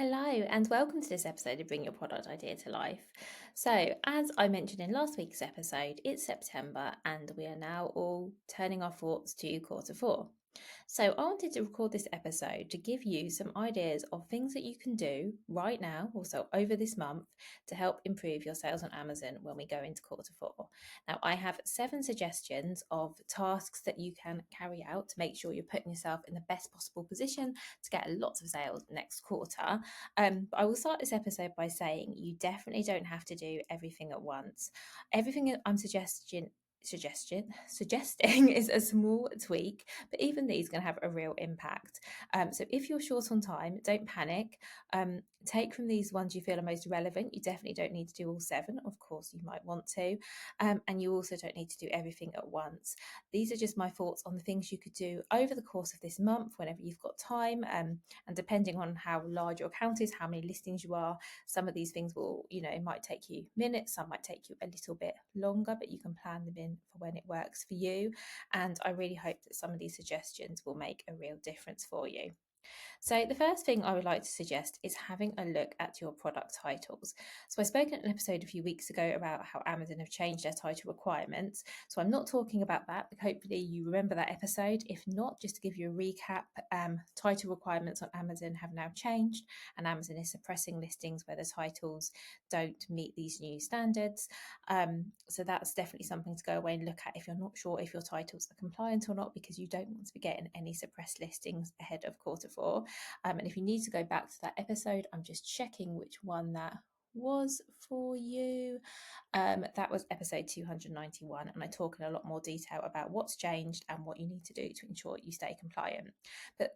Hello, and welcome to this episode of Bring Your Product Idea to Life. So, as I mentioned in last week's episode, it's September and we are now all turning our thoughts to quarter four. So, I wanted to record this episode to give you some ideas of things that you can do right now, also over this month, to help improve your sales on Amazon when we go into quarter four. Now, I have 7 suggestions of tasks that you can carry out to make sure you're putting yourself in the best possible position to get lots of sales next quarter. But I will start this episode by saying you definitely don't have to do everything at once. Everything that I'm suggesting is a small tweak, but even these can have a real impact. So if you're short on time, don't panic. Take from these ones you feel are most relevant. You definitely don't need to do all 7. Of course, you might want to. And you also don't need to do everything at once. These are just my thoughts on the things you could do over the course of this month, whenever you've got time. And depending on how large your account is, how many listings you are, some of these things will, it might take you minutes, some might take you a little bit longer, but you can plan them in for when it works for you. And I really hope that some of these suggestions will make a real difference for you. So, the first thing I would like to suggest is having a look at your product titles. So, I spoke in an episode a few weeks ago about how Amazon have changed their title requirements. So, I'm not talking about that, but hopefully you remember that episode. If not, just to give you a recap, title requirements on Amazon have now changed, and Amazon is suppressing listings where the titles don't meet these new standards. So, that's definitely something to go away and look at if you're not sure if your titles are compliant or not, because you don't want to be getting any suppressed listings ahead of quarter four. And if you need to go back to that episode, I'm just checking which one that was for you. That was episode 291, and I talk in a lot more detail about what's changed and what you need to do to ensure you stay compliant. But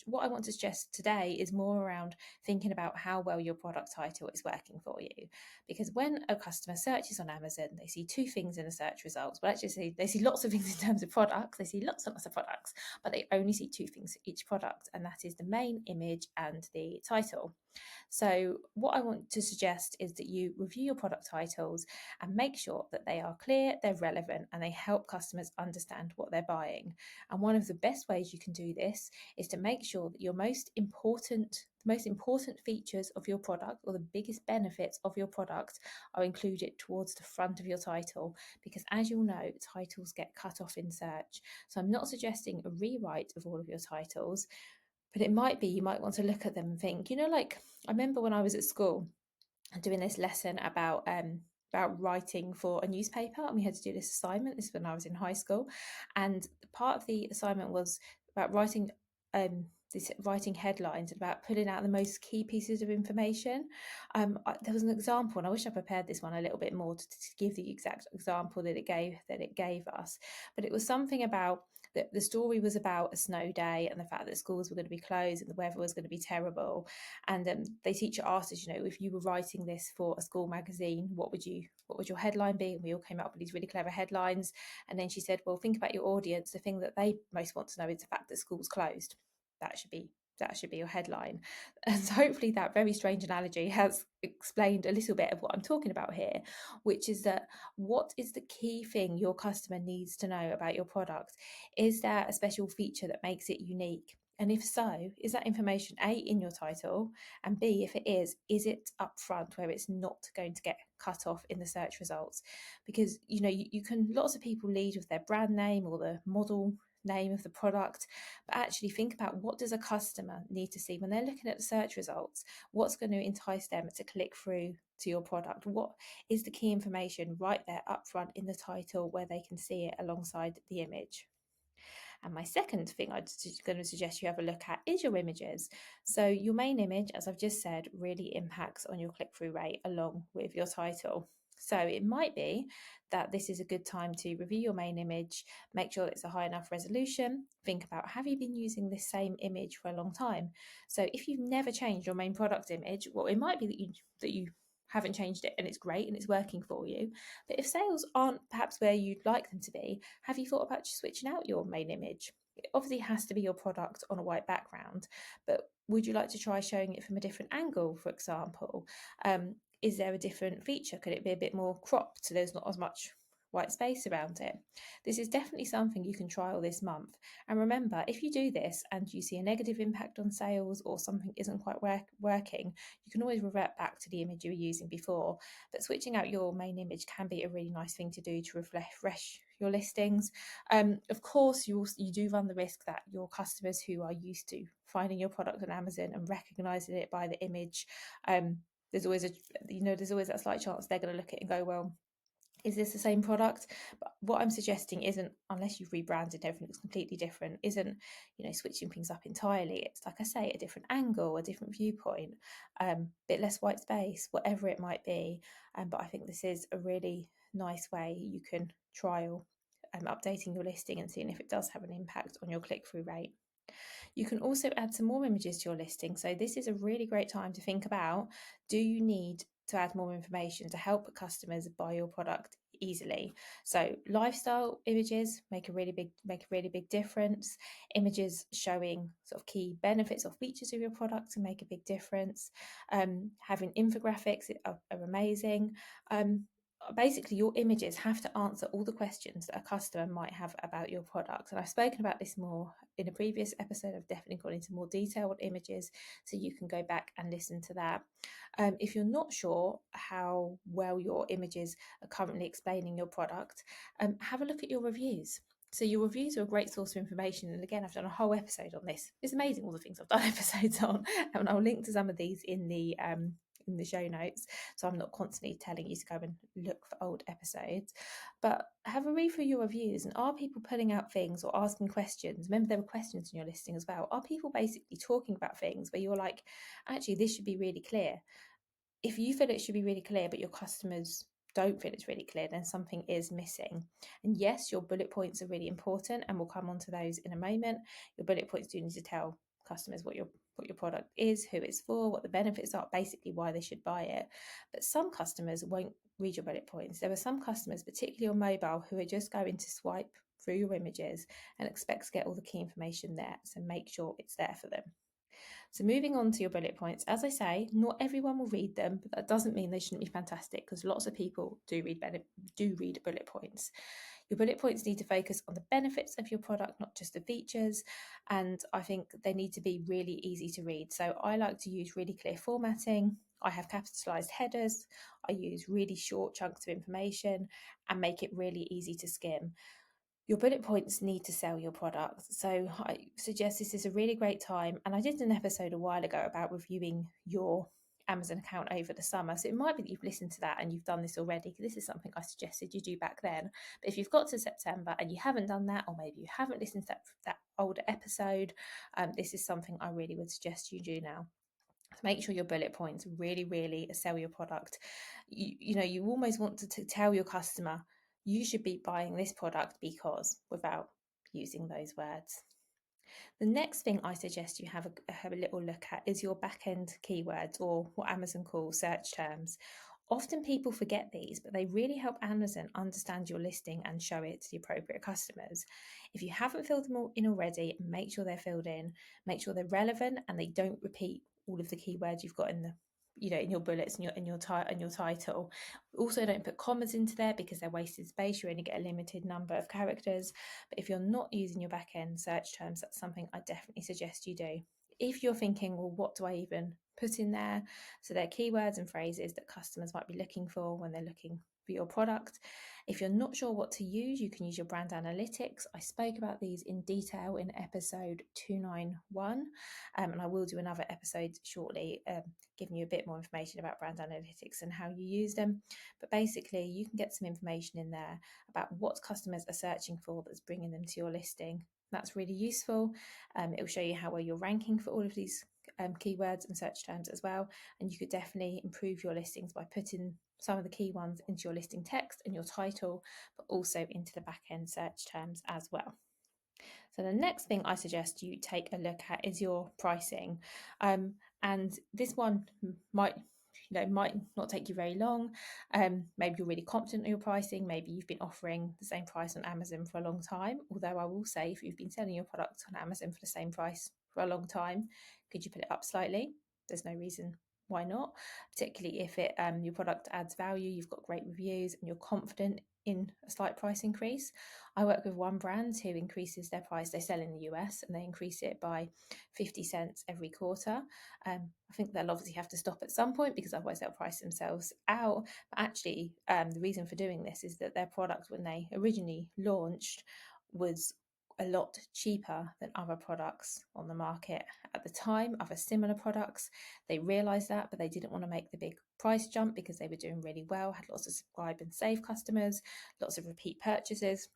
what I want to suggest today is more around thinking about how well your product title is working for you. Because when a customer searches on Amazon, they see 2 things in the search results. Well, actually, they see lots of things in terms of products. They see lots and lots of products, but they only see 2 things for each product, and that is the main image and the title. So, what I want to suggest is that you review your product titles and make sure that they are clear, they're relevant, and they help customers understand what they're buying. And one of the best ways you can do this is to make sure that your most important features of your product, or the biggest benefits of your product, are included towards the front of your title, because as you'll know, titles get cut off in search. So I'm not suggesting a rewrite of all of your titles, but it might be you might want to look at them and think, like I remember when I was at school doing this lesson about writing for a newspaper, and we had to do this assignment. This is when I was in high school, and part of the assignment was about writing headlines and about pulling out the most key pieces of information. There was an example, and I wish I prepared this one a little bit more to give the exact example that it gave us. But it was something about the story was about a snow day and the fact that schools were going to be closed and the weather was going to be terrible. And the teacher asked us, if you were writing this for a school magazine, what would your headline be? And we all came up with these really clever headlines. And then she said, well, think about your audience. The thing that they most want to know is the fact that school's closed. That should be your headline. And so hopefully that very strange analogy has explained a little bit of what I'm talking about here, which is that what is the key thing your customer needs to know about your product? Is there a special feature that makes it unique? And if so, is that information A, in your title? And B, if it is it up front where it's not going to get cut off in the search results? Because, you can, lots of people lead with their brand name or the model name of the product, but actually think about, what does a customer need to see when they're looking at the search results? What's going to entice them to click through to your product? What is the key information right there up front in the title where they can see it alongside the image? And my second thing I'm going to suggest you have a look at is your images. So your main image, as I've just said, really impacts on your click-through rate along with your title. So it might be that this is a good time to review your main image, make sure that it's a high enough resolution. Think about, have you been using this same image for a long time? So if you've never changed your main product image, well, it might be that you haven't changed it and it's great and it's working for you. But if sales aren't perhaps where you'd like them to be, have you thought about just switching out your main image? It obviously has to be your product on a white background, but would you like to try showing it from a different angle, for example? Is there a different feature? Could it be a bit more cropped so there's not as much white space around it. This is definitely something you can trial this month. And remember, if you do this and you see a negative impact on sales or something isn't quite working, you can always revert back to the image you were using before. But switching out your main image can be a really nice thing to do to refresh your listings. Of course, you do run the risk that your customers who are used to finding your product on Amazon and recognizing it by the image, there's always that slight chance they're going to look at it and go, well, is this the same product? But what I'm suggesting isn't, unless you've rebranded, everything looks completely different, isn't, switching things up entirely. It's, like I say, a different angle, a different viewpoint, bit less white space, whatever it might be. But I think this is a really nice way you can trial updating your listing and seeing if it does have an impact on your click-through rate. You can also add some more images to your listing. So this is a really great time to think about, do you need to add more information to help customers buy your product easily? So lifestyle images make a really big difference. Images showing sort of key benefits or features of your product can make a big difference. Having infographics are amazing. Basically, your images have to answer all the questions that a customer might have about your product. And I've spoken about this more in a previous episode. I've definitely gone into more detail on images, so you can go back and listen to that. If you're not sure how well your images are currently explaining your product, have a look at your reviews. So your reviews are a great source of information. And again, I've done a whole episode on this. It's amazing all the things I've done episodes on. And I'll link to some of these in the show notes, so I'm not constantly telling you to go and look for old episodes. But have a read through your reviews, and are people putting out things or asking questions? Remember, there were questions in your listing as well. Are people basically talking about things where you're like, actually, this should be really clear? If you feel it should be really clear but your customers don't feel it's really clear, then something is missing. And yes, your bullet points are really important, and we'll come on to those in a moment. Your bullet points do need to tell customers what your product is, who it's for, what the benefits are, basically why they should buy it. But some customers won't read your bullet points. There are some customers, particularly on mobile, who are just going to swipe through your images and expect to get all the key information there. So make sure it's there for them. So moving on to your bullet points, as I say, not everyone will read them, but that doesn't mean they shouldn't be fantastic, because lots of people do read bullet points. Your bullet points need to focus on the benefits of your product, not just the features, and I think they need to be really easy to read. So I like to use really clear formatting. I have capitalized headers. I use really short chunks of information and make it really easy to skim. Your bullet points need to sell your product. So I suggest this is a really great time. And I did an episode a while ago about reviewing your Amazon account over the summer. So it might be that you've listened to that and you've done this already, because this is something I suggested you do back then. But if you've got to September and you haven't done that, or maybe you haven't listened to that older episode, this is something I really would suggest you do now. Make sure your bullet points really sell your product. You almost want to tell your customer, you should be buying this product because, without using those words. The next thing I suggest you have a little look at is your backend keywords, or what Amazon calls search terms. Often people forget these, but they really help Amazon understand your listing and show it to the appropriate customers. If you haven't filled them all in already, make sure they're filled in, make sure they're relevant and they don't repeat all of the keywords you've got in your bullets and your title. Also, don't put commas into there because they're wasted space. You only get a limited number of characters. But if you're not using your back-end search terms, that's something I definitely suggest you do. If you're thinking, well, what do I even put in there? So they're keywords and phrases that customers might be looking for when they're looking for your product. If you're not sure what to use, you can use your brand analytics. I spoke about these in detail in episode 291, and I will do another episode shortly giving you a bit more information about brand analytics and how you use them. But basically, you can get some information in there about what customers are searching for that's bringing them to your listing. That's really useful. It will show you how well you're ranking for all of these keywords and search terms as well. And you could definitely improve your listings by putting some of the key ones into your listing text and your title, but also into the back end search terms as well. So the next thing I suggest you take a look at is your pricing. And this one might not take you very long. Maybe you're really confident in your pricing. Maybe you've been offering the same price on Amazon for a long time. Although I will say, if you've been selling your product on Amazon for the same price for a long time, could you put it up slightly? There's no reason why not, particularly if your product adds value, you've got great reviews and you're confident in a slight price increase. I work with one brand who increases their price. They sell in the US and they increase it by 50 cents every quarter. I think they'll obviously have to stop at some point because otherwise they'll price themselves out. But actually, the reason for doing this is that their product, when they originally launched, was a lot cheaper than other products on the market at the time, other similar products. They realised that, but they didn't want to make the big price jump because they were doing really well, had lots of subscribe and save customers, lots of repeat purchases.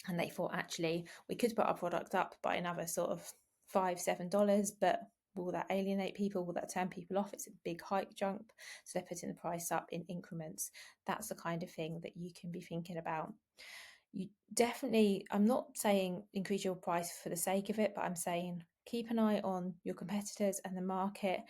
And they thought, actually, we could put our product up by another sort of $5, $7, but will that alienate people? Will that turn people off? It's a big hike jump. So they're putting the price up in increments. That's the kind of thing that you can be thinking about. You definitely, I'm not saying increase your price for the sake of it, but I'm saying keep an eye on your competitors and the market,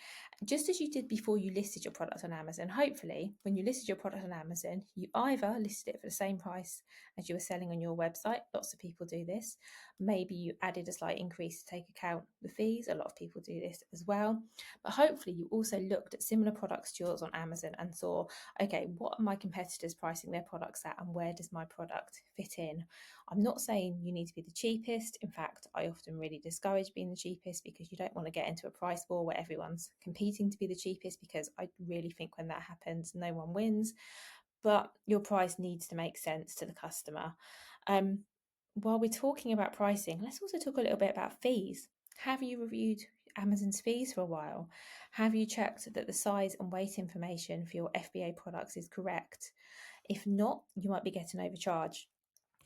just as you did before you listed your product on Amazon. Hopefully, when you listed your product on Amazon, you either listed it for the same price as you were selling on your website. Lots of people do this. Maybe you added a slight increase to take account the fees. A lot of people do this as well. But hopefully, you also looked at similar products to yours on Amazon and saw, okay, what are my competitors pricing their products at and where does my product fit in? I'm not saying you need to be the cheapest. In fact, I often really discourage being the cheapest because you don't want to get into a price war where everyone's competing to be the cheapest, because I really think when that happens, no one wins. But your price needs to make sense to the customer. While we're talking about pricing, let's also talk a little bit about fees. Have you reviewed Amazon's fees for a while? Have you checked that the size and weight information for your FBA products is correct? If not, you might be getting overcharged.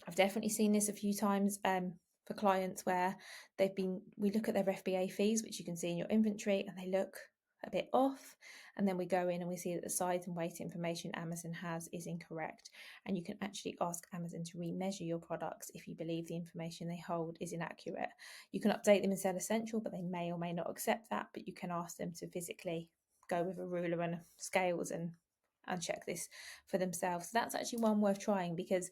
I've definitely seen this a few times for clients where we look at their FBA fees, which you can see in your inventory, and they look a bit off. And then we go in and we see that the size and weight information Amazon has is incorrect. And you can actually ask Amazon to remeasure your products if you believe the information they hold is inaccurate. You can update them in Seller Central, but they may or may not accept that. But you can ask them to physically go with a ruler and scales and check this for themselves. So that's actually one worth trying, because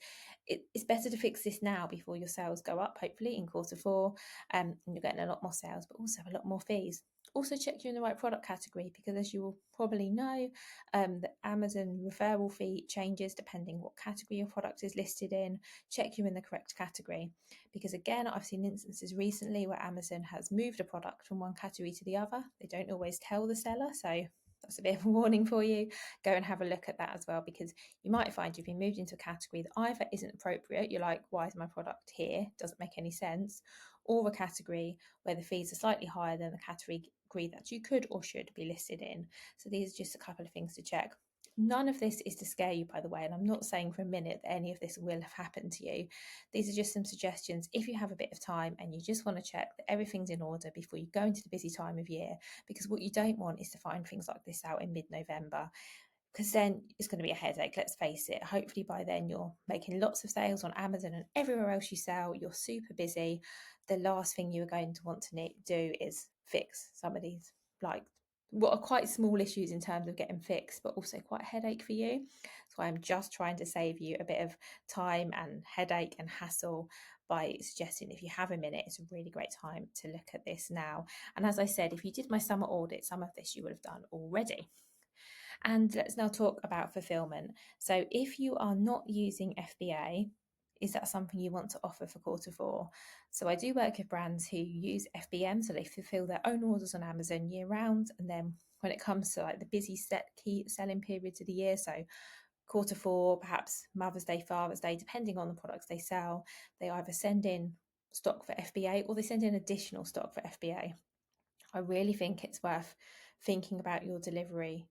it's better to fix this now before your sales go up, hopefully in quarter four, and you're getting a lot more sales, but also a lot more fees. Also check you're in the right product category, because as you will probably know, the Amazon referral fee changes depending what category your product is listed in. Check you're in the correct category, because again, I've seen instances recently where Amazon has moved a product from one category to the other. They don't always tell the seller, so that's a bit of a warning for you. Go and have a look at that as well, because you might find you've been moved into a category that either isn't appropriate, you're like, why is my product here? Doesn't make any sense. Or a category where the fees are slightly higher than the category that you could or should be listed in. So these are just a couple of things to check. None of this is to scare you, by the way, and I'm not saying for a minute that any of this will have happened to you. These are just some suggestions if you have a bit of time and you just want to check that everything's in order before you go into the busy time of year, because what you don't want is to find things like this out in mid-November, because then it's going to be a headache, let's face it. Hopefully by then you're making lots of sales on Amazon and everywhere else you sell, you're super busy. The last thing you're going to want to do is fix some of these, like, what are quite small issues in terms of getting fixed, but also quite a headache for you. So I'm just trying to save you a bit of time and headache and hassle by suggesting if you have a minute, it's a really great time to look at this now. And as I said, if you did my summer audit, some of this you would have done already. And let's now talk about fulfillment. So if you are not using FBA, is that something you want to offer for quarter four? So I do work with brands who use FBM, so they fulfill their own orders on Amazon year round. And then when it comes to like the busy set key selling periods of the year, so quarter four, perhaps Mother's Day, Father's Day, depending on the products they sell, they either send in stock for FBA or they send in additional stock for FBA. I really think it's worth thinking about your delivery,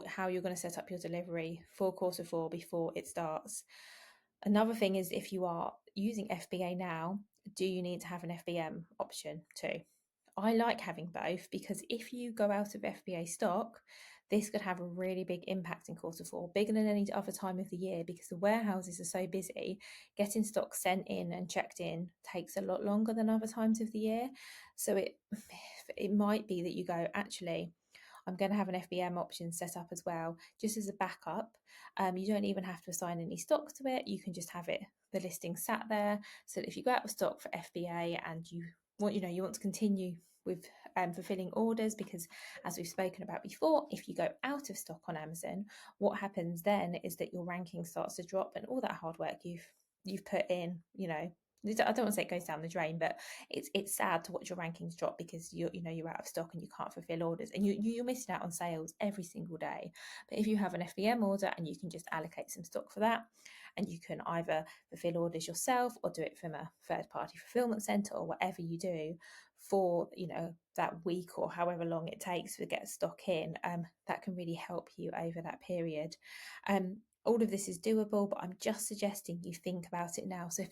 how you're going to set up your delivery for quarter four before it starts. Another thing is, if you are using FBA now, do you need to have an FBM option too? I like having both, because if you go out of FBA stock, this could have a really big impact in quarter four, bigger than any other time of the year, because the warehouses are so busy. Getting stock sent in and checked in takes a lot longer than other times of the year. So it might be that you go, actually, I'm going to have an FBM option set up as well, just as a backup. You don't even have to assign any stock to it. You can just have the listing sat there, so that if you go out of stock for FBA and you you want to continue with fulfilling orders, because as we've spoken about before, if you go out of stock on Amazon, what happens then is that your ranking starts to drop, and all that hard work you've put in, I don't want to say it goes down the drain, but it's sad to watch your rankings drop because you're out of stock and you can't fulfill orders, and you're missing out on sales every single day. But if you have an FBM order and you can just allocate some stock for that, and you can either fulfill orders yourself or do it from a third party fulfillment center or whatever you do for that week or however long it takes to get stock in, that can really help you over that period. All of this is doable, but I'm just suggesting you think about it now. So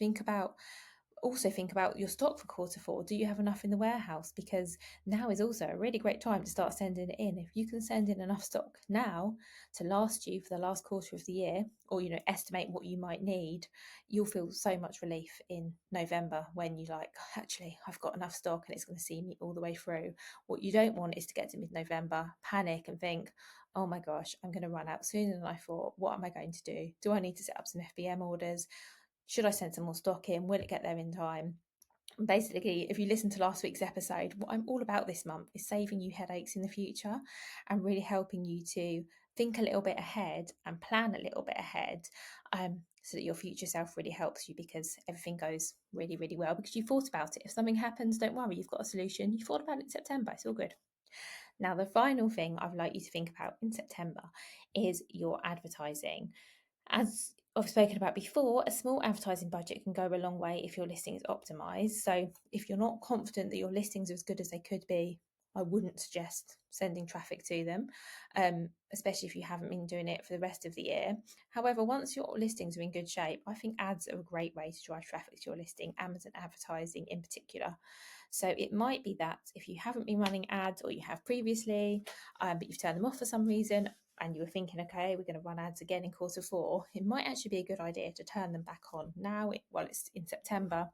also think about your stock for Q4. Do you have enough in the warehouse? Because now is also a really great time to start sending it in. If you can send in enough stock now to last you for the last quarter of the year, or estimate what you might need, you'll feel so much relief in November when you like, actually, I've got enough stock and it's going to see me all the way through. What you don't want is to get to mid-November, panic and think, oh my gosh, I'm going to run out sooner than I thought. What am I going to do? Do I need to set up some FBM orders? Should I send some more stock in? Will it get there in time? Basically, if you listen to last week's episode, what I'm all about this month is saving you headaches in the future and really helping you to think a little bit ahead and plan a little bit ahead, so that your future self really helps you, because everything goes really, really well because you thought about it. If something happens, don't worry, you've got a solution. You thought about it in September, it's all good. Now, the final thing I'd like you to think about in September is your advertising. As I've spoken about before, a small advertising budget can go a long way if your listing is optimized. So if you're not confident that your listings are as good as they could be, I wouldn't suggest sending traffic to them, especially if you haven't been doing it for the rest of the year. However, once your listings are in good shape, I think ads are a great way to drive traffic to your listing, Amazon advertising in particular. So it might be that if you haven't been running ads, or you have previously, but you've turned them off for some reason, and you were thinking, okay, we're going to run ads again in Q4, it might actually be a good idea to turn them back on now while it's in September,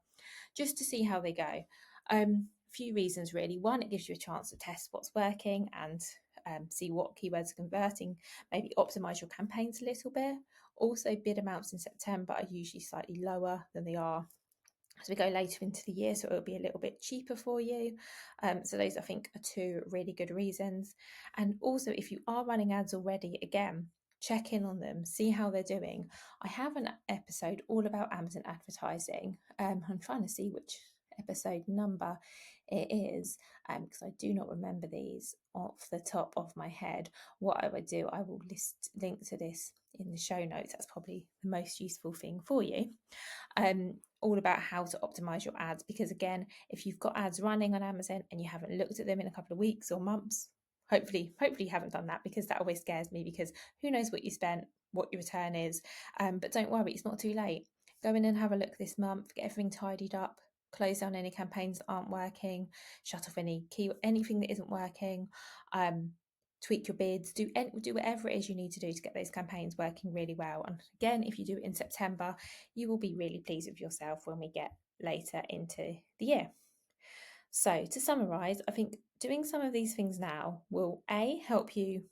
just to see how they go. Few reasons really. One, it gives you a chance to test what's working and see what keywords are converting, maybe optimize your campaigns a little bit. Also, bid amounts in September are usually slightly lower than they are as we go later into the year, so it'll be a little bit cheaper for you. So those, I think, are two really good reasons. And also, if you are running ads already, again, check in on them, see how they're doing. I have an episode all about Amazon advertising. I'm trying to see which episode number it is, because I do not remember these off the top of my head. What I would do, I will link to this in the show notes. That's probably the most useful thing for you. All about how to optimize your ads, because again, if you've got ads running on Amazon and you haven't looked at them in a couple of weeks or months, hopefully you haven't done that, because that always scares me, because who knows what you spent, what your return is. But don't worry, it's not too late. Go in and have a look this month, get everything tidied up, close down any campaigns that aren't working, shut off anything that isn't working, tweak your bids, do whatever it is you need to do to get those campaigns working really well. And again, if you do it in September, you will be really pleased with yourself when we get later into the year. So to summarize, I think doing some of these things now will help you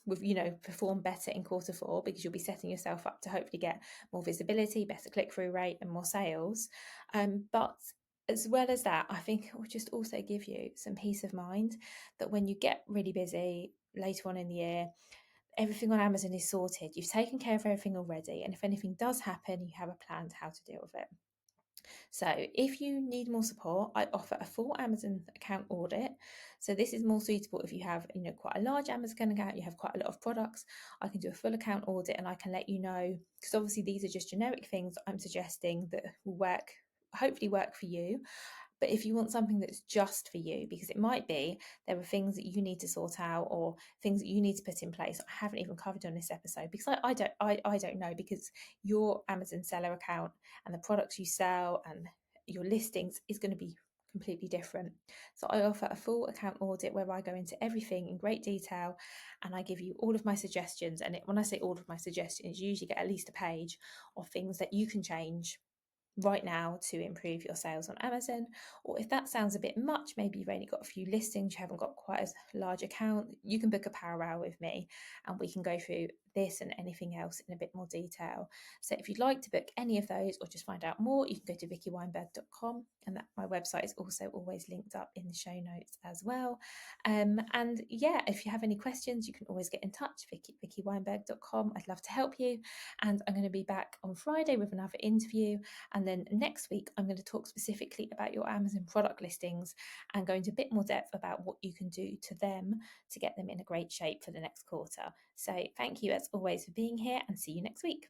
with perform better in Q4, because you'll be setting yourself up to hopefully get more visibility, better click-through rate and more sales. But as well as that, I think it will just also give you some peace of mind that when you get really busy later on in the year, everything on Amazon is sorted. You've taken care of everything already. And if anything does happen, you have a plan to how to deal with it. So if you need more support, I offer a full Amazon account audit. So this is more suitable if you have quite a large Amazon account, you have quite a lot of products. I can do a full account audit and I can let you know, because obviously these are just generic things I'm suggesting that will hopefully work for you. But if you want something that's just for you, because it might be there are things that you need to sort out or things that you need to put in place I haven't even covered on this episode, because I don't know, because your Amazon seller account and the products you sell and your listings is going to be completely different. So I offer a full account audit where I go into everything in great detail and I give you all of my suggestions. And when I say all of my suggestions, you usually get at least a page of things that you can change right now to improve your sales on Amazon. Or if that sounds a bit much, maybe you've only got a few listings, you haven't got quite as large account, you can book a power hour with me and we can go through this and anything else in a bit more detail. So if you'd like to book any of those or just find out more, you can go to vickyweinberg.com, and that my website is also always linked up in the show notes as well. And yeah, if you have any questions, you can always get in touch, vickyweinberg.com. I'd love to help you. And I'm going to be back on Friday with another interview. And then next week, I'm going to talk specifically about your Amazon product listings and go into a bit more depth about what you can do to them to get them in a great shape for the next quarter. So thank you as always for being here, and see you next week.